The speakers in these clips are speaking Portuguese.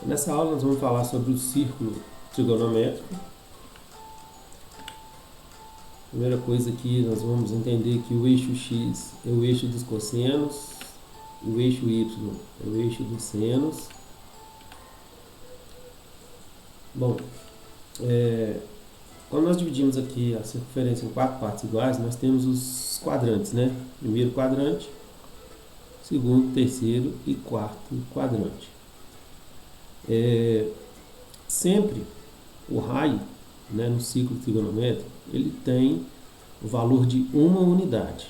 Nessa aula nós vamos falar sobre o círculo trigonométrico. Primeira coisa aqui, nós vamos entender que o eixo x é o eixo dos cossenos, o eixo y é o eixo dos senos. Bom, quando nós dividimos aqui a circunferência em 4 partes iguais, nós temos os quadrantes, né? Primeiro quadrante, segundo, terceiro e quarto quadrante. Sempre o raio, né, no ciclo trigonométrico, ele tem o valor de uma unidade.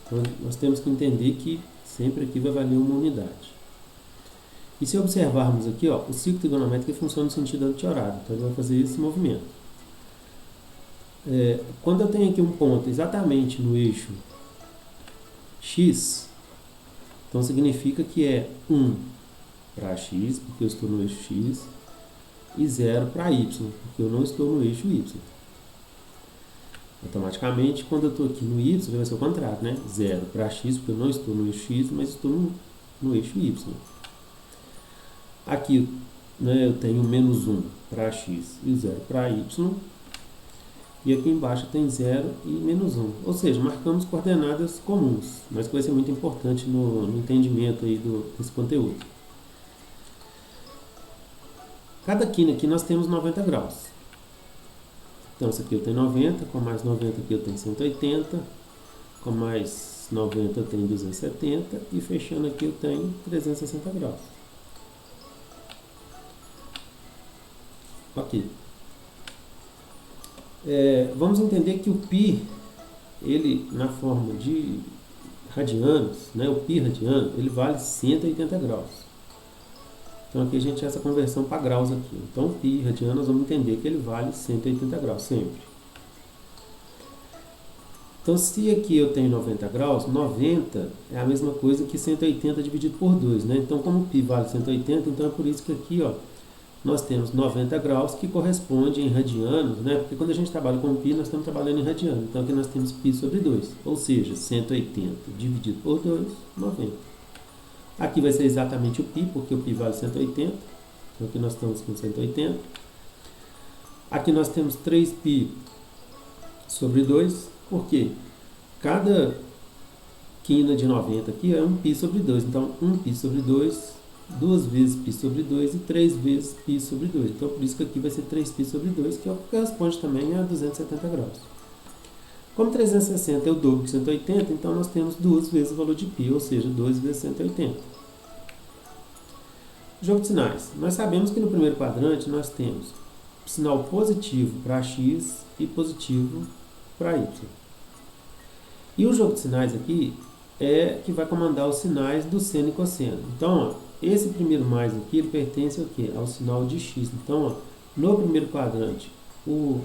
Então, nós temos que entender que sempre aqui vai valer uma unidade. E se observarmos aqui, ó, o ciclo trigonométrico funciona no sentido anti-horário. Então, ele vai fazer esse movimento. Quando eu tenho aqui um ponto exatamente no eixo x, então significa que é 1 para x, porque eu estou no eixo x, e 0 para y, porque eu não estou no eixo y. Automaticamente, quando eu estou aqui no y, vai ser o contrário, né? 0 para x, porque eu não estou no eixo x, mas estou no eixo y. Aqui, né, eu tenho menos 1 para x e 0 para y. E aqui embaixo tem 0 e menos 1. Ou seja, marcamos coordenadas comuns, mas que vai ser muito importante no entendimento aí desse conteúdo. Cada quina aqui nós temos 90 graus. Então, esse aqui eu tenho 90, com mais 90 aqui eu tenho 180, com mais 90 eu tenho 270 e fechando aqui eu tenho 360 graus. Ok. Vamos entender que o π, ele na forma de radianos, né, o π radiano, ele vale 180 graus. Então aqui a gente tem essa conversão para graus aqui. Então o π radiano nós vamos entender que ele vale 180 graus sempre. Então se aqui eu tenho 90 graus, 90 é a mesma coisa que 180 dividido por 2, né? Então como o π vale 180, então é por isso que aqui, ó, nós temos 90 graus que corresponde em radianos, né? Porque quando a gente trabalha com π, nós estamos trabalhando em radiano. Então aqui nós temos π sobre 2, ou seja, 180 dividido por 2, 90. Aqui vai ser exatamente o π, porque o π vale 180. Então aqui nós estamos com 180. Aqui nós temos 3π sobre 2, porque cada quina de 90 aqui é 1π sobre 2. Então 1π sobre 2, 2 vezes π sobre 2 e 3 vezes π sobre 2. Então por isso que aqui vai ser 3π sobre 2, que corresponde também a 270 graus. Como 360 é o dobro de 180, então nós temos 2 vezes o valor de π, ou seja, 2 vezes 180. Jogo de sinais. Nós sabemos que no primeiro quadrante nós temos sinal positivo para x e positivo para y. E o jogo de sinais aqui é que vai comandar os sinais do seno e cosseno. Então, ó, esse primeiro mais aqui, ele pertence ao quê? Ao sinal de x. Então, ó, no primeiro quadrante, o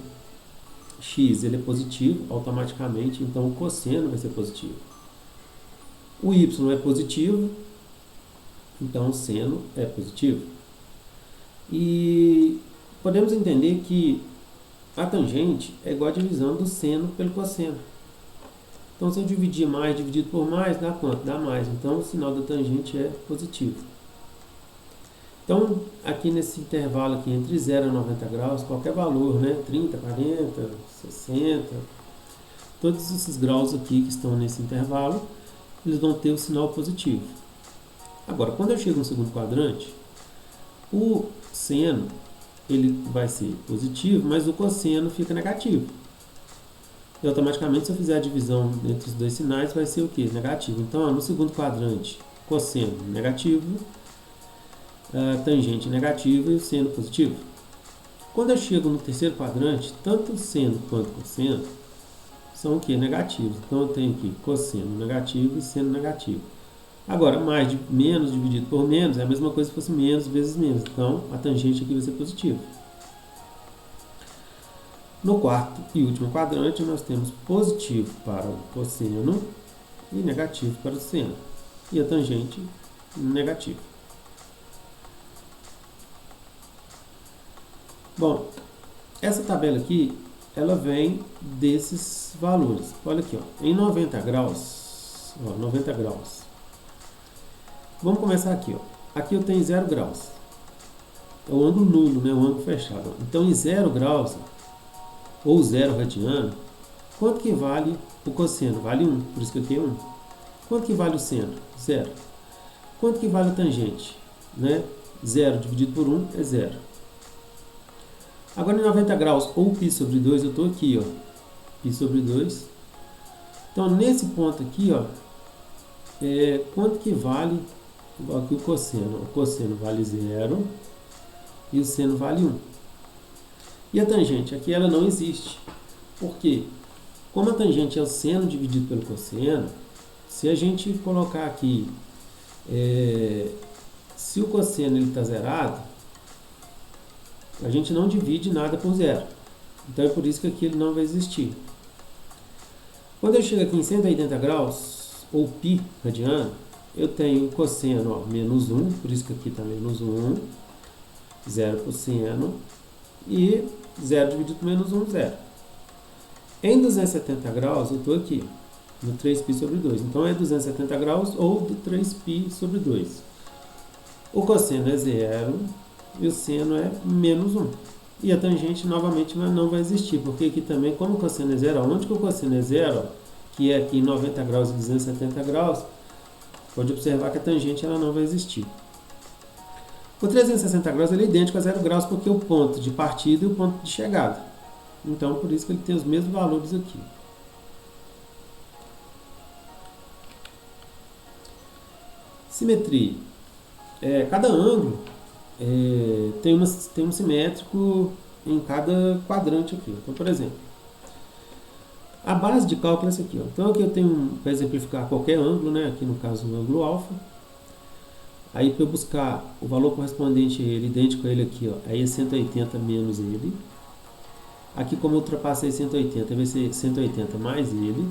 x ele é positivo automaticamente, então o cosseno vai ser positivo. O y é positivo, então o seno é positivo. E podemos entender que a tangente é igual a divisão do seno pelo cosseno. Então se eu dividir mais dividido por mais, dá quanto? Dá mais. Então o sinal da tangente é positivo. Então, aqui nesse intervalo aqui entre 0 e 90 graus, qualquer valor, né? 30, 40, 60, todos esses graus aqui que estão nesse intervalo, eles vão ter o sinal positivo. Agora, quando eu chego no segundo quadrante, o seno, ele vai ser positivo, mas o cosseno fica negativo. E automaticamente, se eu fizer a divisão entre os dois sinais, vai ser o quê? Negativo. Então, ó, no segundo quadrante, cosseno negativo, a tangente negativa e o seno positivo. Quando eu chego no terceiro quadrante, tanto o seno quanto o cosseno são o que? Negativos. Então eu tenho aqui cosseno negativo e seno negativo. Agora, menos dividido por menos é a mesma coisa se fosse menos vezes menos. Então a tangente aqui vai ser positiva. No quarto e último quadrante, nós temos positivo para o cosseno e negativo para o seno. E a tangente negativa. Bom, essa tabela aqui, ela vem desses valores. Olha aqui, ó, em 90 graus, ó, 90 graus. Vamos começar aqui, ó. Aqui eu tenho 0 graus. é o ângulo nulo, né? O ângulo fechado. Então, em 0 graus, ou 0 radiano, quanto que vale o cosseno? Vale 1, por isso que aqui é 1. Quanto que vale o seno? 0. Quanto que vale a tangente? Né? 0 dividido por 1 é 0. Agora, em 90 graus, ou π sobre 2, eu estou aqui, ó. Π sobre 2. Então, nesse ponto aqui, ó, quanto que vale aqui o cosseno? O cosseno vale 0 e o seno vale 1. E a tangente? Aqui ela não existe. Por quê? Como a tangente é o seno dividido pelo cosseno, se a gente colocar aqui, se o cosseno está zerado, a gente não divide nada por 0. Então é por isso que aqui ele não vai existir. Quando eu chego aqui em 180 graus, ou π radiano, eu tenho cosseno, ó, menos 1, por isso que aqui está menos 1, 0 por seno, e 0 dividido por menos 1, 0. Em 270 graus, eu estou aqui, no 3π sobre 2. Então, é 270 graus ou do 3π sobre 2. O cosseno é 0 e o seno é menos 1. E a tangente, novamente, não vai existir, porque aqui também, como o cosseno é 0, onde que o cosseno é 0, que é aqui em 90 graus e 270 graus, pode observar que a tangente ela não vai existir. O 360 graus ele é idêntico a 0 graus, porque é o ponto de partida e o ponto de chegada. Então, por isso que ele tem os mesmos valores aqui. Simetria. Cada ângulo tem um simétrico em cada quadrante aqui. Então, por exemplo, a base de cálculo é essa aqui. Ó. Então, aqui eu tenho, para exemplificar qualquer ângulo, né? Aqui no caso o ângulo alfa. Aí, para eu buscar o valor correspondente a ele, idêntico a ele aqui, ó, aí é 180 menos ele. Aqui, como eu ultrapassei 180, vai ser 180 mais ele.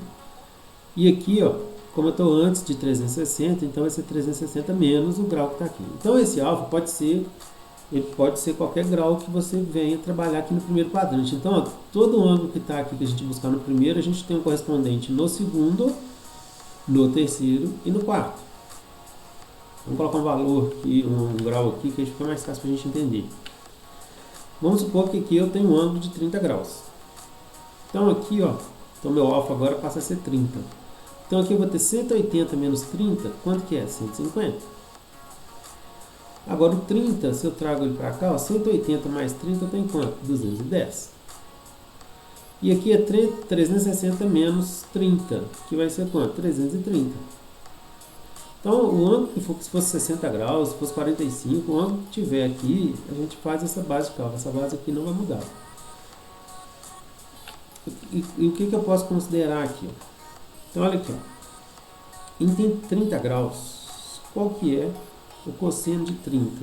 E aqui, ó, como eu estou antes de 360, então vai ser 360 menos o grau que está aqui. Então, esse alfa pode ser qualquer grau que você venha trabalhar aqui no primeiro quadrante. Então, ó, todo ângulo que está aqui que a gente buscar no primeiro, a gente tem um correspondente no segundo, no terceiro e no quarto. Vamos colocar um valor aqui, um grau aqui, que fica mais fácil para a gente entender. Vamos supor que aqui eu tenho um ângulo de 30 graus. Então aqui, ó, então meu alfa agora passa a ser 30. Então aqui eu vou ter 180 menos 30, quanto que é? 150. Agora o 30, se eu trago ele para cá, ó, 180 mais 30 tem quanto? 210. E aqui é 360 menos 30, que vai ser quanto? 330. Então, o ângulo que for, se fosse 60 graus, se fosse 45, o ângulo que tiver aqui, a gente faz essa base de cálculo. Essa base aqui não vai mudar. E o que eu posso considerar aqui? Ó? Então, olha aqui. Ó. Em 30 graus, qual que é o cosseno de 30?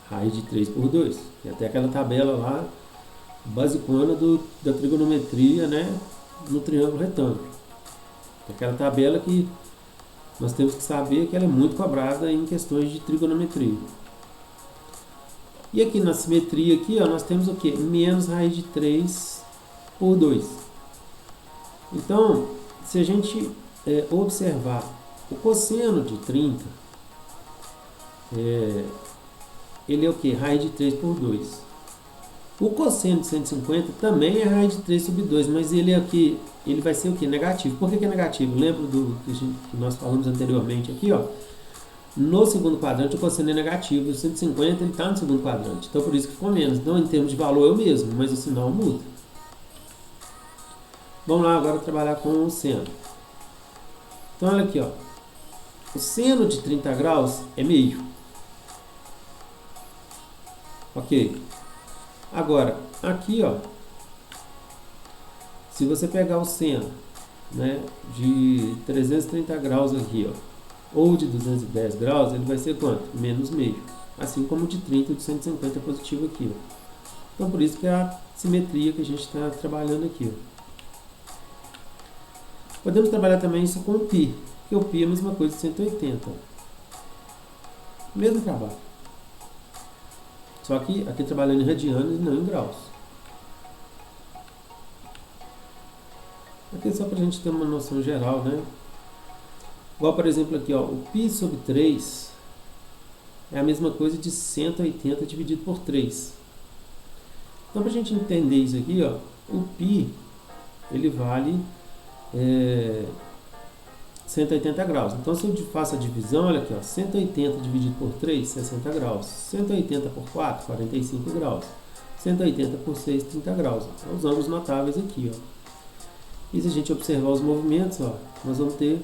Raiz de 3 por 2. Tem até aquela tabela lá, basicona da trigonometria, né, no triângulo retângulo. Tem aquela tabela que nós temos que saber que ela é muito cobrada em questões de trigonometria. E aqui na simetria, aqui, ó, nós temos o quê? Menos raiz de 3 por 2. Então, se a gente observar o cosseno de 30, ele é o quê? Raiz de 3 por 2. O cosseno de 150 também é raiz de 3 sobre 2, mas ele aqui, ele vai ser o quê? Negativo. Por que é negativo? Lembra do que nós falamos anteriormente aqui, ó? No segundo quadrante o cosseno é negativo, o 150 ele está no segundo quadrante, então por isso que ficou menos. Então em termos de valor é o mesmo, mas o sinal muda. Vamos lá agora trabalhar com o seno. Então olha aqui, ó. O seno de 30 graus é meio. Ok. Agora, aqui, ó, se você pegar o seno, né, de 330 graus aqui, ó, ou de 210 graus, ele vai ser quanto? Menos meio. Assim como o de 30 e de 150 positivo aqui, ó. Então, por isso que é a simetria que a gente está trabalhando aqui, ó. Podemos trabalhar também isso com o π, porque o π é a mesma coisa de 180. Ó. Mesmo trabalho. Só que aqui trabalhando em radianos e não em graus. Aqui é só para a gente ter uma noção geral, né? Igual, por exemplo, aqui, ó, o π sobre 3 é a mesma coisa de 180 dividido por 3. Então, para a gente entender isso aqui, ó, o π ele vale 180 graus. Então, se eu faço a divisão, olha aqui, ó, 180 dividido por 3, 60 graus. 180 por 4, 45 graus. 180 por 6, 30 graus. Então, os ângulos notáveis aqui, ó. E se a gente observar os movimentos, ó, nós vamos ter,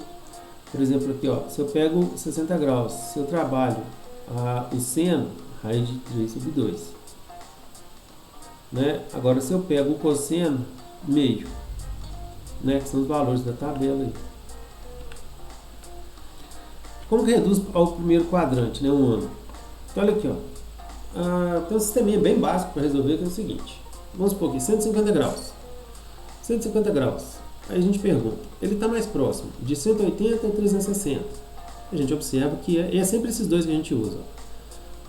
por exemplo, aqui, ó, se eu pego 60 graus, se eu trabalho o seno, raiz de 3 sobre 2. Né? Agora, se eu pego o cosseno, meio, né, que são os valores da tabela aí. Como que reduz ao primeiro quadrante, né, um ângulo? Então, olha aqui, ó. Tem um sisteminha bem básico para resolver, que é o seguinte. Vamos supor aqui, 150 graus. 150 graus. Aí a gente pergunta, ele está mais próximo de 180 ou 360? A gente observa que é sempre esses dois que a gente usa.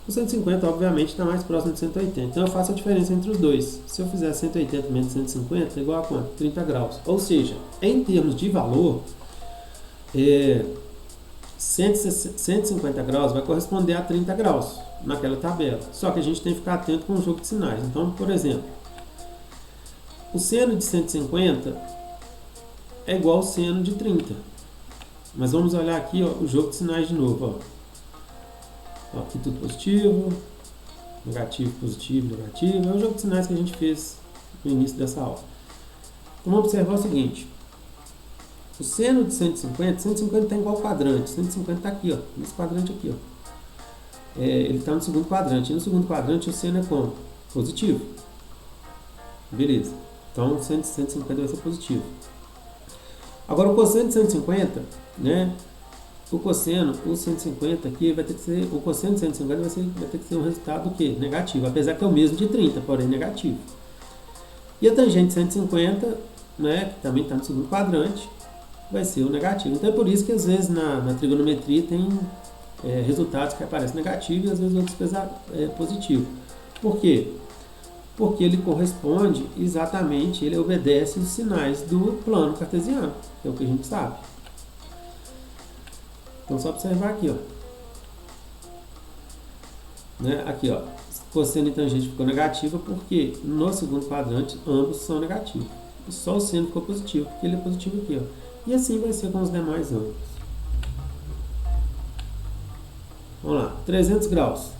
O 150, obviamente, está mais próximo de 180. Então, eu faço a diferença entre os dois. Se eu fizer 180 menos 150, é igual a quanto? 30 graus. Ou seja, em termos de valor, 150 graus vai corresponder a 30 graus naquela tabela. Só que a gente tem que ficar atento com o jogo de sinais. Então, por exemplo, o seno de 150 é igual ao seno de 30. Mas vamos olhar aqui, ó, o jogo de sinais de novo. Ó, aqui tudo positivo, negativo, positivo, negativo. É o jogo de sinais que a gente fez no início dessa aula. Então, vamos observar o seguinte. O seno de 150 está em qual quadrante? 150 está aqui, ó, nesse quadrante aqui, ó. Ele está no segundo quadrante. E no segundo quadrante o seno é como? Positivo. Beleza. Então, o seno de 150 vai ser positivo. Agora, o cosseno de 150, né? O cosseno, o 150 aqui, vai ter que ser, o cosseno de 150 vai ter que ser um resultado do quê? Negativo. Apesar que é o mesmo de 30, porém negativo. E a tangente de 150, né? Que também está no segundo quadrante, vai ser o negativo. Então é por isso que às vezes na trigonometria tem resultados que aparecem negativos e às vezes outros positivos. Por quê? Porque ele corresponde exatamente, ele obedece os sinais do plano cartesiano, que é o que a gente sabe. Então só observar aqui, ó. Né? Aqui, ó, cosseno e tangente ficou negativa porque no segundo quadrante ambos são negativos. E só o seno ficou positivo, porque ele é positivo aqui, ó. E assim vai ser com os demais ângulos. Vamos lá, 300 graus.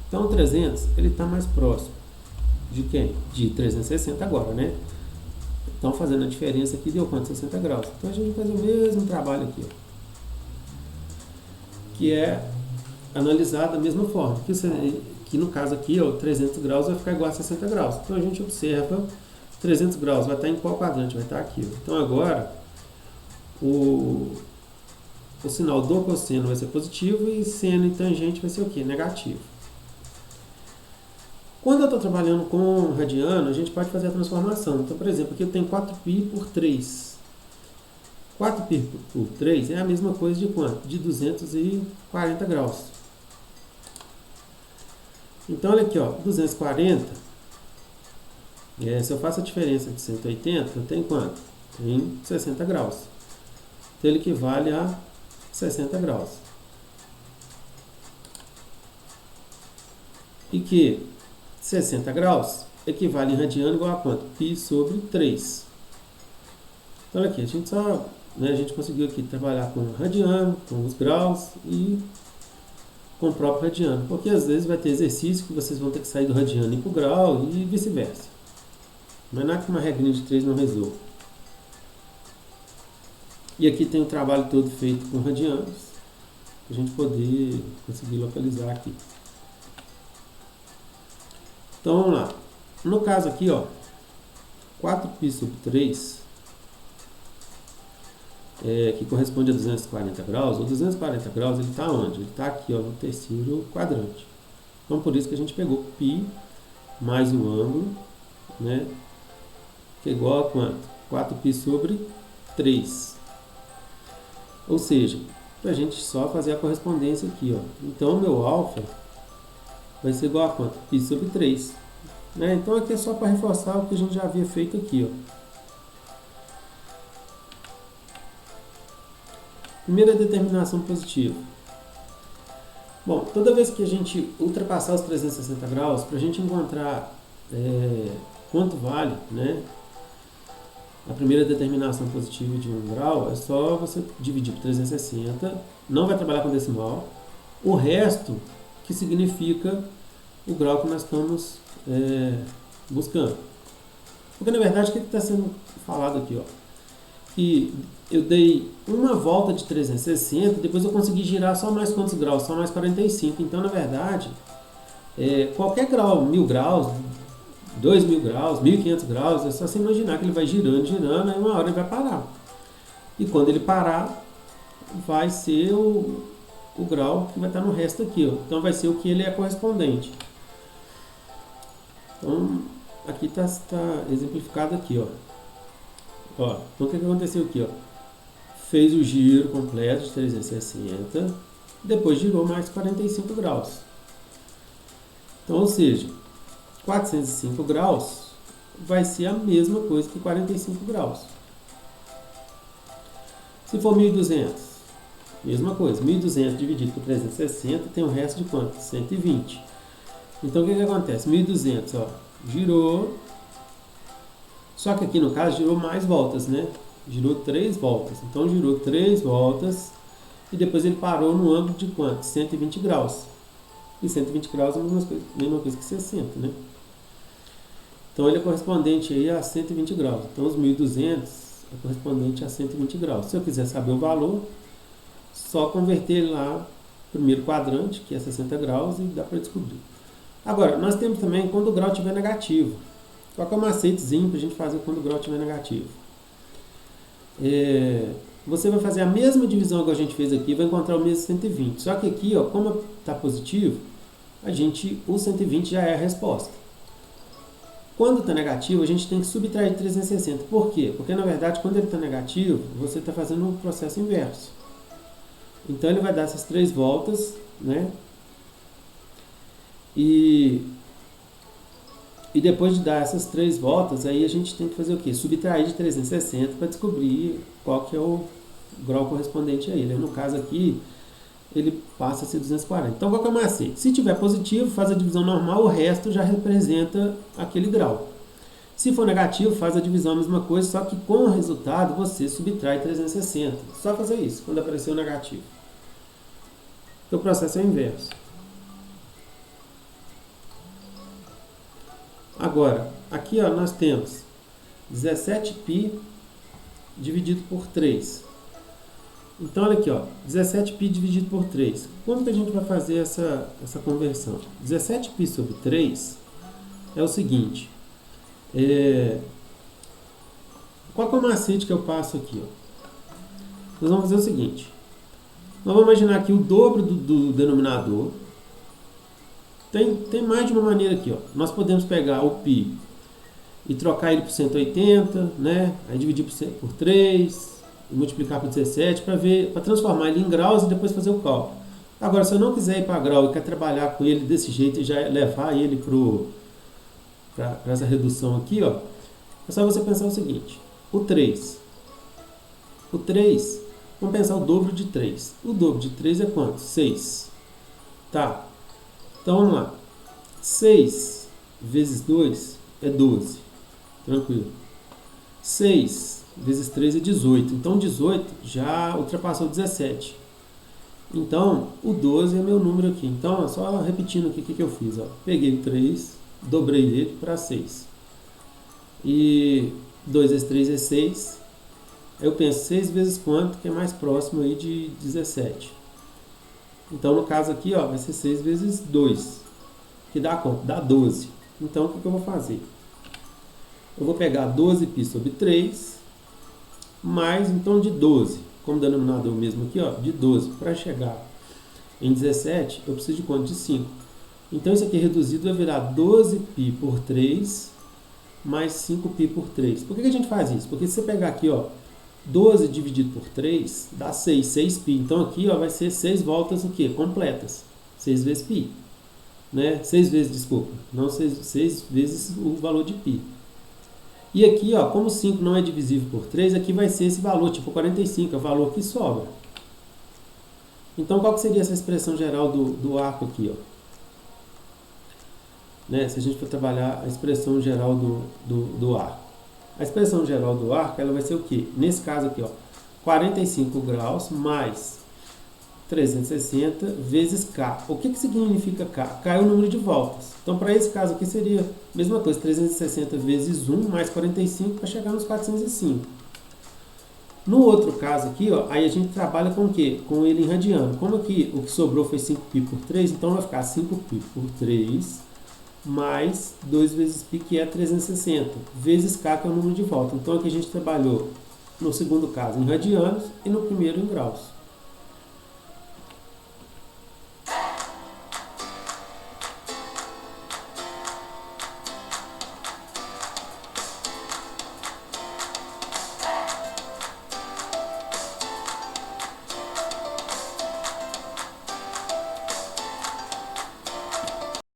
Então, o 300, ele está mais próximo de quem? De 360 agora, né? Então, fazendo a diferença aqui, deu quanto? 60 graus. Então, a gente vai fazer o mesmo trabalho aqui, ó. Que é analisar da mesma forma. Que no caso aqui, ó, 300 graus vai ficar igual a 60 graus. Então, a gente observa 300 graus vai estar em qual quadrante? Vai estar aqui. Ó. Então, agora, o sinal do cosseno vai ser positivo e seno e tangente vai ser o quê? Negativo. Quando eu estou trabalhando com radiano, a gente pode fazer a transformação. Então, por exemplo, aqui eu tenho 4π por 3. 4π por 3 é a mesma coisa de quanto? De 240 graus. Então, olha aqui, ó, 240, se eu faço a diferença de 180, eu tenho quanto? Tem 60 graus. Então, ele equivale a 60 graus. E que 60 graus equivale em radiano igual a quanto? Π sobre 3. Então, olha aqui, a gente conseguiu aqui trabalhar com radiano, com os graus e com o próprio radiano. Porque às vezes vai ter exercício que vocês vão ter que sair do radiano e ir para o grau e vice-versa. Mas nada que uma regrinha de 3 não resolva. E aqui tem o trabalho todo feito com radianos, para a gente poder conseguir localizar aqui. Então vamos lá. No caso aqui, ó, 4π sobre 3, que corresponde a 240 graus, o 240 graus ele está onde? Ele está aqui, ó, no terceiro quadrante. Então por isso que a gente pegou π mais o ângulo, né, que é igual a quanto? 4π sobre 3. Ou seja, para a gente só fazer a correspondência aqui, ó. Então o meu alfa vai ser igual a quanto? Π sobre 3. Né? Então aqui é só para reforçar o que a gente já havia feito aqui, ó. Primeira determinação positiva. Bom, toda vez que a gente ultrapassar os 360 graus, para a gente encontrar quanto vale, né, a primeira determinação positiva de 1 grau, é só você dividir por 360, não vai trabalhar com decimal, o resto que significa o grau que nós estamos buscando. Porque na verdade o que está sendo falado aqui? Ó? Que eu dei uma volta de 360, depois eu consegui girar só mais quantos graus? Só mais 45. Então na verdade, qualquer grau, 1000 graus, 2000 graus, 1500 graus, é só você imaginar que ele vai girando, girando, aí uma hora ele vai parar. E quando ele parar, vai ser o grau que vai estar no resto aqui. Ó. Então vai ser o que ele é correspondente. Então aqui está exemplificado aqui. Ó, então o que aconteceu aqui? Ó? Fez o giro completo de 360, depois girou mais 45 graus. Então, ou seja, 405 graus vai ser a mesma coisa que 45 graus. Se for 1200, mesma coisa. 1200 dividido por 360 tem um resto de quanto? 120. Então o que acontece? 1200, ó, girou, só que aqui no caso girou mais voltas, né? Girou 3 voltas. Então girou 3 voltas e depois ele parou no ângulo de quanto? 120 graus. E 120 graus é a mesma coisa que 60, né? Então ele é correspondente aí a 120 graus. Então os 1200 é correspondente a 120 graus. Se eu quiser saber o valor, só converter ele lá no primeiro quadrante, que é 60 graus, e dá para descobrir. Agora, nós temos também quando o grau estiver negativo. Qual que é o macetezinho para a gente fazer quando o grau estiver negativo? Você vai fazer a mesma divisão que a gente fez aqui, vai encontrar o mesmo 120. Só que aqui, ó, como está positivo, o 120 já é a resposta. Quando está negativo, a gente tem que subtrair de 360. Por quê? Porque, na verdade, quando ele está negativo, você está fazendo um processo inverso. Então, ele vai dar essas 3 voltas, né? E depois de dar essas 3 voltas, aí a gente tem que fazer o quê? Subtrair de 360 para descobrir qual que é o grau correspondente a ele. No caso aqui, ele passa a ser 240. Então, qual que é o macete? Se tiver positivo, faz a divisão normal, o resto já representa aquele grau. Se for negativo, faz a divisão a mesma coisa, só que com o resultado você subtrai 360. Só fazer isso quando aparecer o negativo. Então, o processo é o inverso. Agora, aqui ó, nós temos 17π dividido por 3. Então, olha aqui, ó, 17π dividido por 3. Como que a gente vai fazer essa conversão? 17π sobre 3 é o seguinte. Qual que é o macete que eu passo aqui? Ó? Nós vamos fazer o seguinte. Nós vamos imaginar aqui o dobro do denominador. Tem mais de uma maneira aqui. Ó. Nós podemos pegar o π e trocar ele por 180, né? Aí dividir por 3 e multiplicar por 17 para transformar ele em graus e depois fazer o cálculo. Agora, se eu não quiser ir para grau e quer trabalhar com ele desse jeito e já levar ele para essa redução aqui, ó, é só você pensar o seguinte. O 3, vamos pensar o dobro de 3. O dobro de 3 é quanto? 6. Tá. Então, vamos lá. 6 vezes 2 é 12. Tranquilo. 6 vezes 3 é 18. Então, 18 já ultrapassou 17. Então, o 12 é meu número aqui. Então, só repetindo aqui o que eu fiz. Ó. Peguei o 3, dobrei ele para 6. E 2 vezes 3 é 6. Aí eu penso 6 vezes quanto, que é mais próximo aí de 17. Então, no caso aqui, ó, vai ser 6 vezes 2, que dá quanto? Dá 12. Então, o que eu vou fazer? Eu vou pegar 12π sobre 3, mais, então, de 12. Como denominador mesmo aqui, ó, de 12. Para chegar em 17, eu preciso de quanto? De 5. Então, isso aqui reduzido vai virar 12π por 3, mais 5π por 3. Por que a gente faz isso? Porque se você pegar aqui, ó, 12 dividido por 3 dá 6, 6π. Então aqui ó, vai ser 6 voltas o quê? Completas. 6 vezes π. Né? 6 vezes, desculpa. Não 6 vezes o valor de π. E aqui, ó, como 5 não é divisível por 3, aqui vai ser esse valor, tipo 45, é o valor que sobra. Então, qual que seria essa expressão geral do arco aqui, ó? Né? Se a gente for trabalhar a expressão geral do arco. A expressão geral do arco, ela vai ser o quê? Nesse caso aqui, ó, 45 graus mais 360 vezes K. O que significa K? K é o número de voltas. Então, para esse caso aqui, seria a mesma coisa, 360 vezes 1 mais 45 para chegar nos 405. No outro caso aqui, ó, aí a gente trabalha com o quê? Com ele em radiano. Como aqui o que sobrou foi 5π por 3, então vai ficar 5π por 3 mais 2 vezes π, que é 360, vezes K, que é o número de volta. Então aqui a gente trabalhou no segundo caso em radianos e no primeiro em graus.